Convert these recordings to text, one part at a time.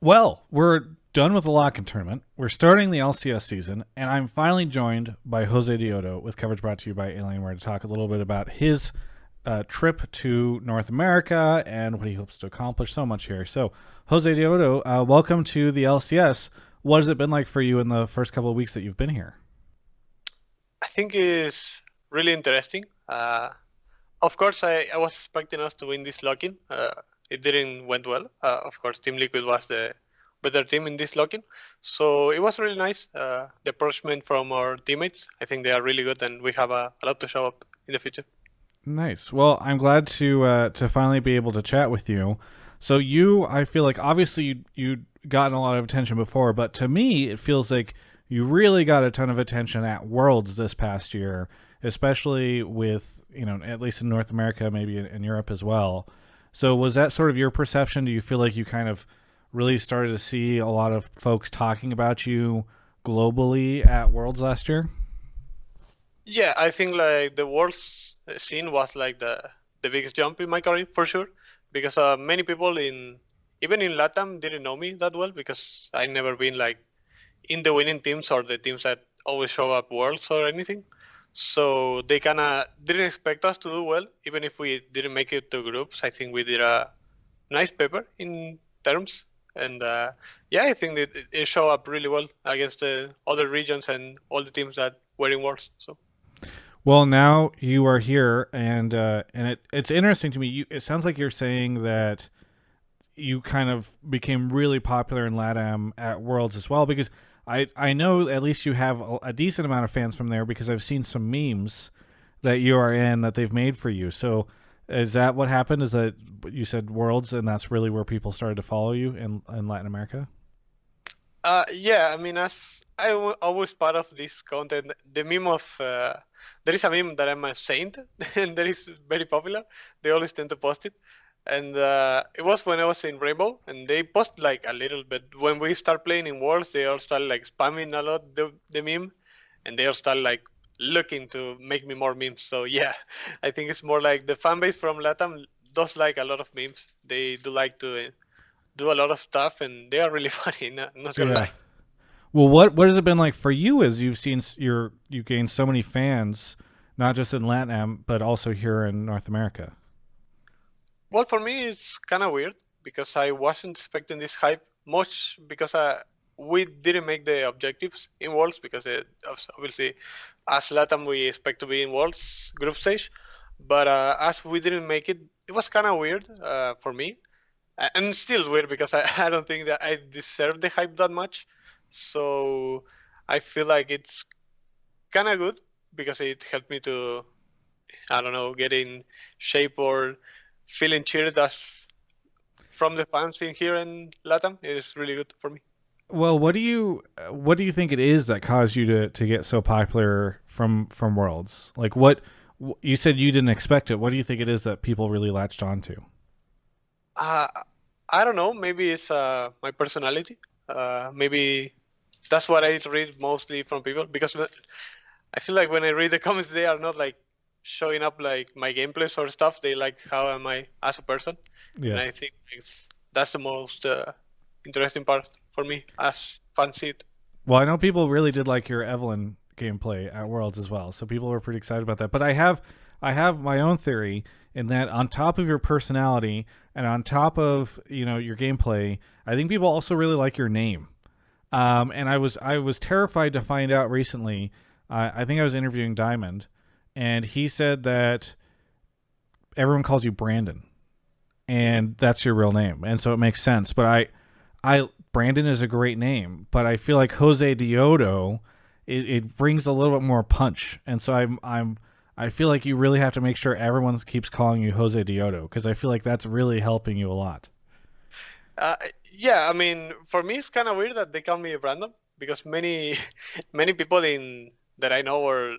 Well, we're done with the lock-in tournament. We're starting the LCS season, and I'm finally joined by Josedeodo with coverage brought to you by Alienware to talk a little bit about his trip to North America and what he hopes to accomplish so much here. So, Josedeodo, welcome to the LCS. What has it been like for you in the first couple of weeks that you've been here? I think it's really interesting. Of course, I was expecting us to win this lock-in. It didn't went well. Of course, Team Liquid was the better team in this lock-in. So it was really nice. The approachment from our teammates, I think they are really good, and we have a lot to show up in the future. Nice. Well, I'm glad to finally be able to chat with you. So I feel like obviously you'd gotten a lot of attention before, but to me, it feels like you really got a ton of attention at Worlds this past year, especially with at least in North America, maybe in Europe as well. So was that sort of your perception? Do you feel like you kind of really started to see a lot of folks talking about you globally at Worlds last year? Yeah, I think like the world scene was like the biggest jump in my career for sure, because many people in even in LatAm didn't know me that well because I never been like in the winning teams or the teams that always show up worlds or anything. So they kind of didn't expect us to do well, even if we didn't make it to groups. I think we did a nice paper in terms. And yeah, I think it showed up really well against the other regions and all the teams that were in worlds. So Well, now you are here, and it's interesting to me. It sounds like you're saying that you kind of became really popular in LatAm at Worlds as well, because I know at least you have a decent amount of fans from there because I've seen some memes that you are in that they've made for you. So is that what happened? Is that you said Worlds, and that's really where people started to follow you in Latin America? yeah, I mean, as always part of this content, the meme of there is a meme that I'm a saint, and that is very popular. They always tend to post it, and it was when I was in Rainbow, and they post like a little bit. When we start playing in Worlds, they all start like spamming a lot the meme, and they all start like looking to make me more memes. So yeah, I think it's more like the fan base from LatAm does like a lot of memes. They do like to do a lot of stuff, and they are really funny. Not gonna Yeah. lie. Well, what has it been like for you as you've seen you gained so many fans, not just in LatAm but also here in North America? Well, for me, it's kind of weird because I wasn't expecting this hype much because we didn't make the objectives in Worlds because obviously, as LATAM, we expect to be in Worlds group stage. But as we didn't make it, it was kind of weird for me. And still weird because I don't think that I deserve the hype that much. So I feel like it's kind of good because it helped me to, I don't know, get in shape or feeling cheered as from the fans in here in Latam. It is really good for me. Well, what do you think it is that caused you to get so popular from Worlds? Like you said you didn't expect it. What do you think it is that people really latched onto? Uh, I don't know. Maybe it's my personality. Maybe that's what I read mostly from people because I feel like when I read the comments, they are not like showing up like my gameplays or stuff. They like how am I as a person, and Yeah. I think that's the most interesting part for me as fans see it. Well, I know people really did like your Evelyn gameplay at Worlds as well, so people were pretty excited about that. But I have my own theory in that on top of your personality and on top of your gameplay, I think people also really like your name. And I was terrified to find out recently. I think I was interviewing Diamond, and he said that everyone calls you Brandon, and that's your real name, and so it makes sense. But I Brandon is a great name, but I feel like Josedeodo, it brings a little bit more punch, and so I feel like you really have to make sure everyone keeps calling you Josedeodo because I feel like that's really helping you a lot. Uh, yeah, I mean, for me, it's kind of weird that they call me Brandon because many, many people in that I know or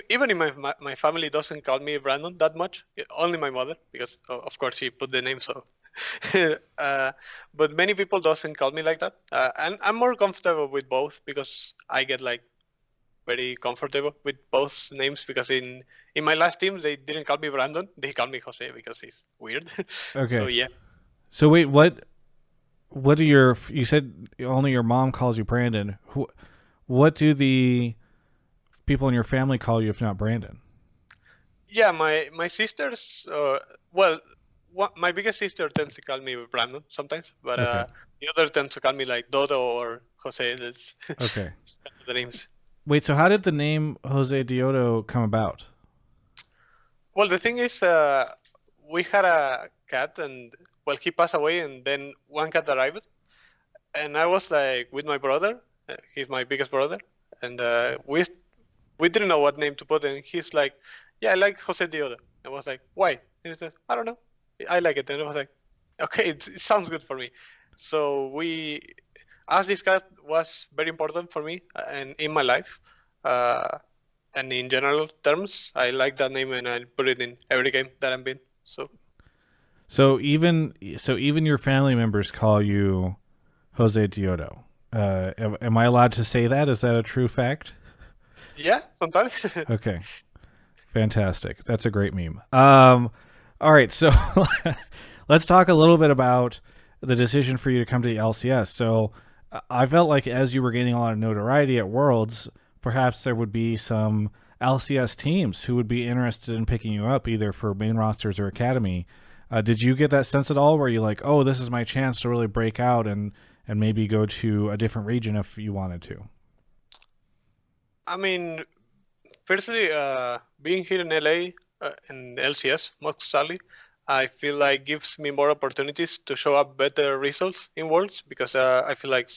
even in my family doesn't call me Brandon that much. Only my mother because of course she put the name so. uh, but many people doesn't call me like that, and I'm more comfortable with both because I get like very comfortable with both names because in my last team they didn't call me Brandon, they called me Jose because he's weird. So Okay, yeah. so wait, what? what do you said only your mom calls you Brandon. What do the people in your family call you if not Brandon? Yeah, my sisters. Well, my biggest sister tends to call me Brandon sometimes, but Okay. the other tends to call me like Dodo or Jose. That's Okay. the names. Wait, so how did the name Josedeodo come about? Well, the thing is, we had a cat, and well, he passed away, and then one cat arrived, and I was like with my brother. He's my biggest brother, and we didn't know what name to put, and he's like, "Yeah, I like Josedeodo." I was like, "Why?" And he said, "I don't know. I like it." And I was like, "Okay, it sounds good for me." So as this cat was very important for me and in my life, uh, and in general terms, I like that name and I put it in every game that I'm in. So So even your family members call you Josedeodo. Am I allowed to say that? Is that a true fact? yeah, sometimes. Okay. Fantastic. That's a great meme. All right, so let's talk a little bit about the decision for you to come to the LCS. So I felt like as you were gaining a lot of notoriety at Worlds, perhaps there would be some LCS teams who would be interested in picking you up either for main rosters or academy. Did you get that sense at all where you're like, oh, this is my chance to really break out and maybe go to a different region if you wanted to? I mean, firstly, being here in LA in LCS, most sadly, I feel like gives me more opportunities to show up better results in Worlds because I feel like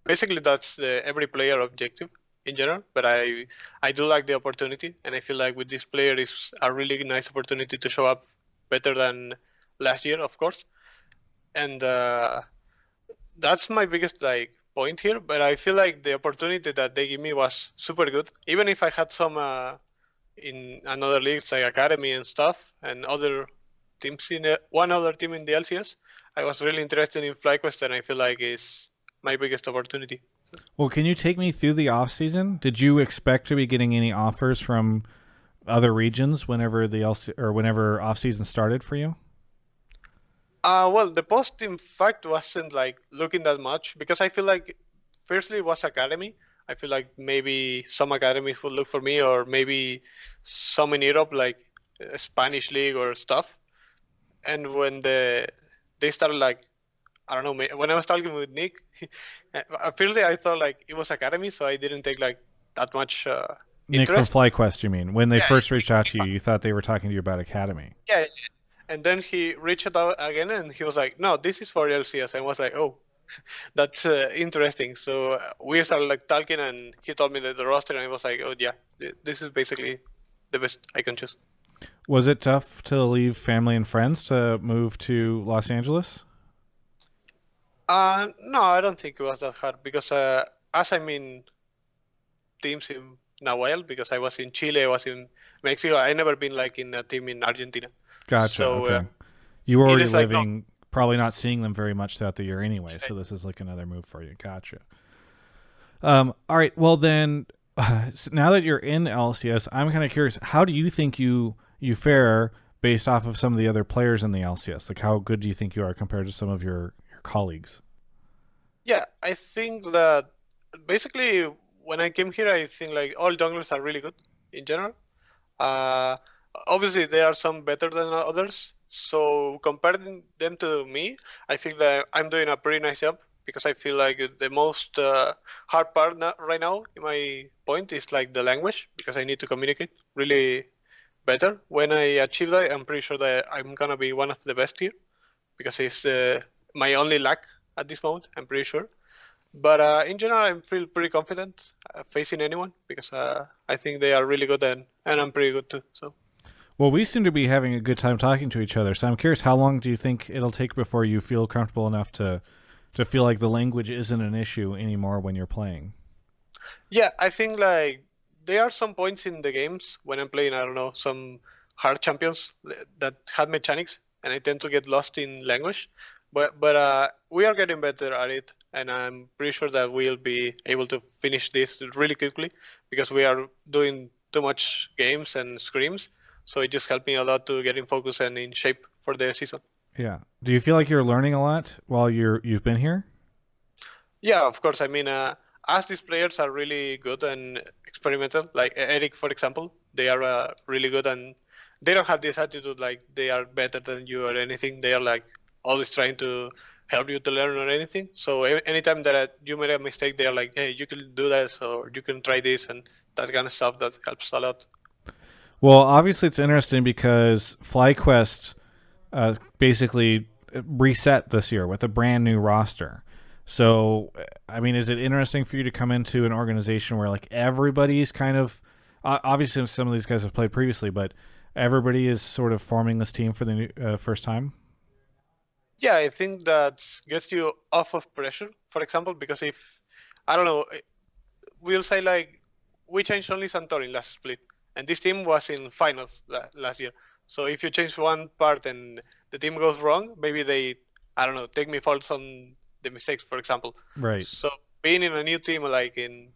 basically that's every player objective in general. But I do like the opportunity, and I feel like with this player is a really nice opportunity to show up better than last year, of course. And that's my biggest like point here. But I feel like the opportunity that they give me was super good, even if I had some. In another leagues like academy and stuff and other teams in one other team in the LCS. I was really interested in FlyQuest and I feel like it's my biggest opportunity. Well, can you take me through the off season? Did you expect to be getting any offers from other regions whenever the whenever off season started for you? Well, the post in fact wasn't like looking that much because I feel like firstly it was academy. I feel like maybe some academies would look for me or maybe some in Europe like a Spanish league or stuff. And when they started like I don't know. When I was talking with Nick, apparently I thought like it was academy, so I didn't take like that much Nick from interest. FlyQuest, you mean? When they Yeah, first reached out to you, you thought they were talking to you about Academy. yeah. Yeah. And then he reached out again, and he was like, "No, this is for LCS." I was like, "Oh, that's interesting." So we started like talking, and he told me that the roster, and I was like, "Oh yeah, this is basically the best I can choose." Was it tough to leave family and friends to move to Los Angeles? No, I don't think it was that hard because as I'm in teams in a while, because I was in Chile, I was in Mexico, I never been like in a team in Argentina. Gotcha. So Okay. You were it already is like no. living, probably not seeing them very much throughout the year anyway, so this is like another move for you. Gotcha. All right. Well, then, now that you're in LCS, I'm kind of curious. How do you think you fare based off of some of the other players in the LCS? Like, how good do you think you are compared to some of your colleagues? Yeah, I think that basically when I came here, I think like all junglers are really good in general. Uh, Obviously, there are some better than others. So comparing them to me, I think that I'm doing a pretty nice job because I feel like the most hard part right now, in my point, is like the language because I need to communicate really better. When I achieve that, I'm pretty sure that I'm gonna be one of the best here because it's my only lack at this moment. I'm pretty sure. But in general, I feel pretty confident facing anyone because I think they are really good and I'm pretty good too. So Well, we seem to be having a good time talking to each other. So I'm curious, how long do you think it'll take before you feel comfortable enough to feel like the language isn't an issue anymore when you're playing? yeah, I think like there are some points in the games when I'm playing, I don't know, some hard champions that have mechanics and I tend to get lost in language. But we are getting better at it, and I'm pretty sure that we'll be able to finish this really quickly because we are doing too much games and scrims. So it just helped me a lot to get in focus and in shape for the season. Yeah. Do you feel like you're learning a lot while you've been here? Yeah, of course. I mean, as these players are really good and experimental, like Eric, for example, they are really good and they don't have this attitude like they are better than you or anything. They are like always trying to help you to learn or anything. So anytime that you made a mistake, they are like, hey, you can do this or you can try this and that kind of stuff that helps a lot. Well, obviously it's interesting because FlyQuest basically reset this year with a brand new roster. So, I mean, is it interesting for you to come into an organization where like everybody's kind of obviously some of these guys have played previously, but everybody is sort of forming this team for the first time? Yeah, I think that gets you off of pressure, for example, because if, I don't know, we'll say like we changed only Santorin last split, and this team was in finals last year. So if you change one part and the team goes wrong, maybe they, I don't know, take me faults on the mistakes, for example. Right. So being in a new team, like in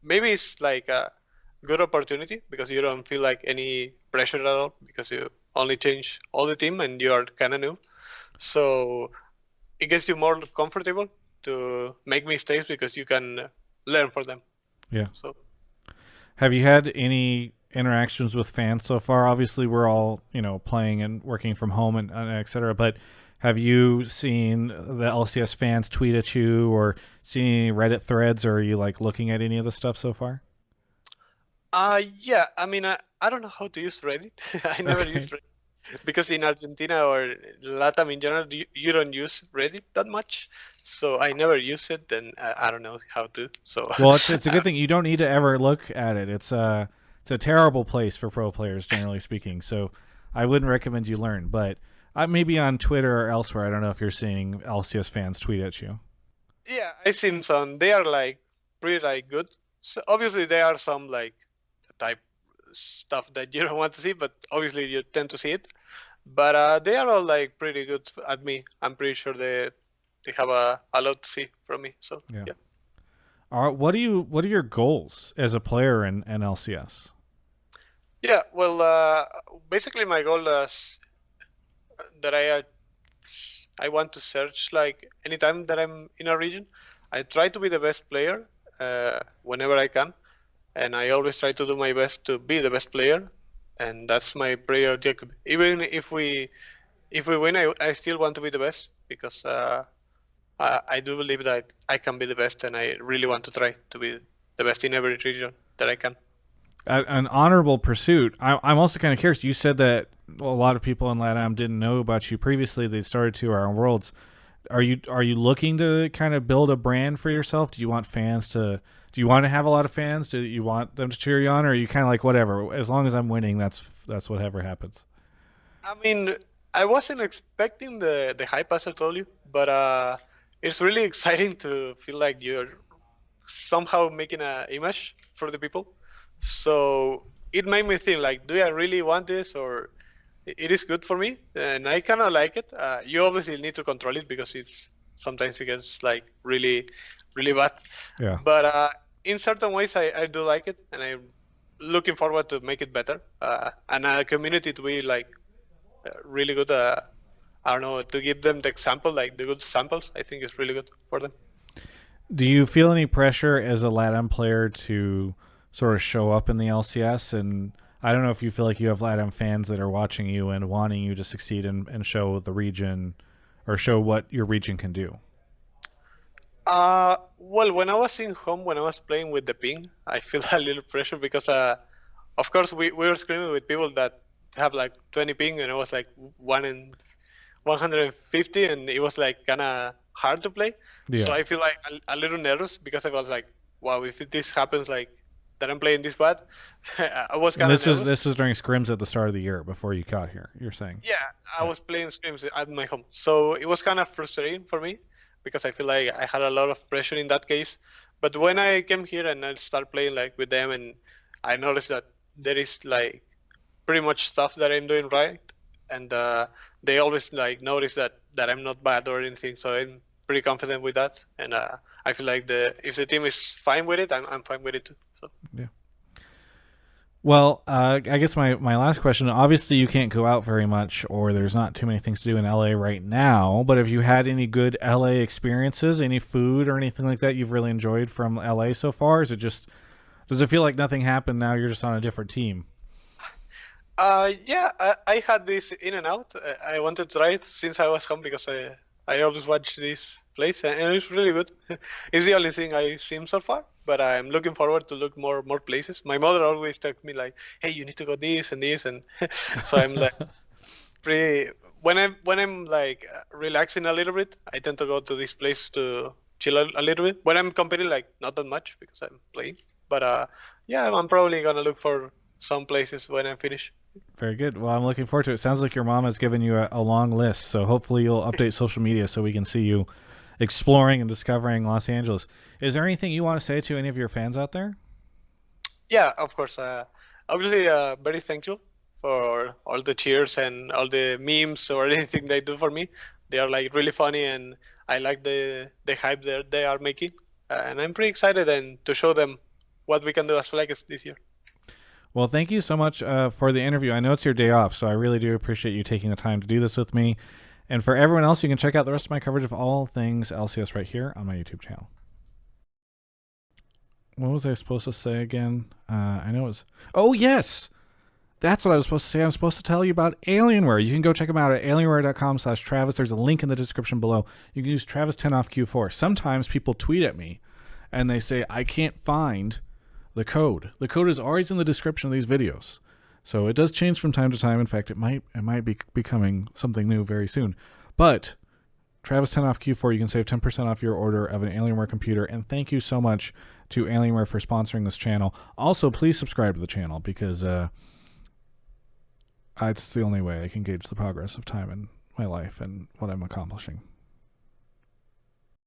maybe it's like a good opportunity because you don't feel like any pressure at all because you only change all the team and you are kind of new. So it gets you more comfortable to make mistakes because you can learn from them. Yeah. So Have you had any interactions with fans so far? Obviously, we're all playing and working from home and et cetera. But have you seen the LCS fans tweet at you or seen any Reddit threads? Or are you like looking at any of the stuff so far? yeah, I mean, I don't know how to use Reddit. I never Okay. used Reddit because in Argentina or LatAm in general, you don't use Reddit that much. So I never use it, and I don't know how to. So Well, it's a good thing. You don't need to ever look at it. It's a terrible place for pro players, generally speaking. So I wouldn't recommend you learn. But maybe on Twitter or elsewhere, I don't know if you're seeing LCS fans tweet at you. yeah, I see some. They are like pretty like good. So obviously there are some like type stuff that you don't want to see, but obviously you tend to see it. But they are all like pretty good at me. I'm pretty sure they have a lot to see from me. So Yeah. yeah. All right. What are your goals as a player in LCS? Yeah, well, basically my goal is that I want to search like anytime that I'm in a region, I try to be the best player whenever I can, and I always try to do my best to be the best player, and that's my prayer objective. Even if we win, I still want to be the best because I do believe that I can be the best, and I really want to try to be the best in every region that I can. An honorable pursuit. I'm also kind of curious. You said that a lot of people in LatAm didn't know about you previously. They started to our worlds. Are you looking to kind of build a brand for yourself? Do you want fans to? Do you want to have a lot of fans? Do you want them to cheer you on, or are you kind of like whatever? As long as I'm winning, that's whatever happens. I mean, I wasn't expecting the hype as I told you, but it's really exciting to feel like you're somehow making an image for the people. So it made me think like, do I really want this or it is good for me? And I kind of like it. You obviously need to control it because it's sometimes it gets like really, really bad. Yeah. But in certain ways, I do like it, and I'm looking forward to make it better. And a community to be like really good. I don't know, to give them the example, like the good samples. I think it's really good for them. Do you feel any pressure as a LATAM player to sort of show up in the LCS? And I don't know if you feel like you have LATAM fans that are watching you and wanting you to succeed and show the region or show what your region can do. Well, when I was in home, when I was playing with the ping, I feel a little pressure because, of course, we were screaming with people that have like 20 ping, and I was like 150, and it was like kind of hard to play. So Yeah. I feel like a little nervous because I was like, wow, if this happens, like that I'm playing this bad, I was And kind of this was nervous. this was during scrims at the start of the year before you got here. You're saying. Yeah, I Yeah. was playing scrims at my home, so it was kind of frustrating for me because I feel like I had a lot of pressure in that case. But when I came here and I started playing like with them, and I noticed that there is like pretty much stuff that I'm doing right, and they always like notice that I'm not bad or anything, so I'm pretty confident with that, and I feel like the if the team is fine with it, I'm fine with it too. So Yeah. Well, I guess my last question. Obviously, you can't go out very much, or there's not too many things to do in LA right now. But have you had any good LA experiences, any food or anything like that you've really enjoyed from LA so far? Is it just does it feel like nothing happened now? You're just on a different team. Yeah, I had this In and Out. I wanted to try it since I was home because I always watch this place and it's really good. It's the only thing I've seen so far, but I'm looking forward to look more places. My mother always tells me like, "Hey, you need to go this and this," and so I'm like pretty. When I'm like relaxing a little bit, I tend to go to this place to chill a little bit. When I'm competing, like not that much because I'm playing, but yeah, I'm probably gonna look for some places when I finish. Very good. Well, I'm looking forward to it. Sounds like your mom has given you a long list, so hopefully you'll update social media so we can see you exploring and discovering Los Angeles. Is there anything you want to say to any of your fans out there? Yeah, of course. Obviously, very thankful for all the cheers and all the memes or anything they do for me. They are like really funny, and I like the hype that they are making. And I'm pretty excited and to show them what we can do as FlyQuest this year. Well, thank you so much for the interview. I know it's your day off, so I really do appreciate you taking the time to do this with me. And for everyone else, you can check out the rest of my coverage of all things LCS right here on my YouTube channel. What was I supposed to say again? I know it was... Oh, yes! That's what I was supposed to say. I'm supposed to tell you about Alienware. You can go check them out at alienware.com/Travis. There's a link in the description below. You can use Travis 10 off Q4. Sometimes people tweet at me and they say, I can't find the code. The code is always in the description of these videos. So it does change from time to time. In fact, it might be becoming something new very soon. But Travis 10 off Q4, you can save 10% off your order of an Alienware computer. And thank you so much to Alienware for sponsoring this channel. Also, please subscribe to the channel because it's the only way I can gauge the progress of time in my life and what I'm accomplishing.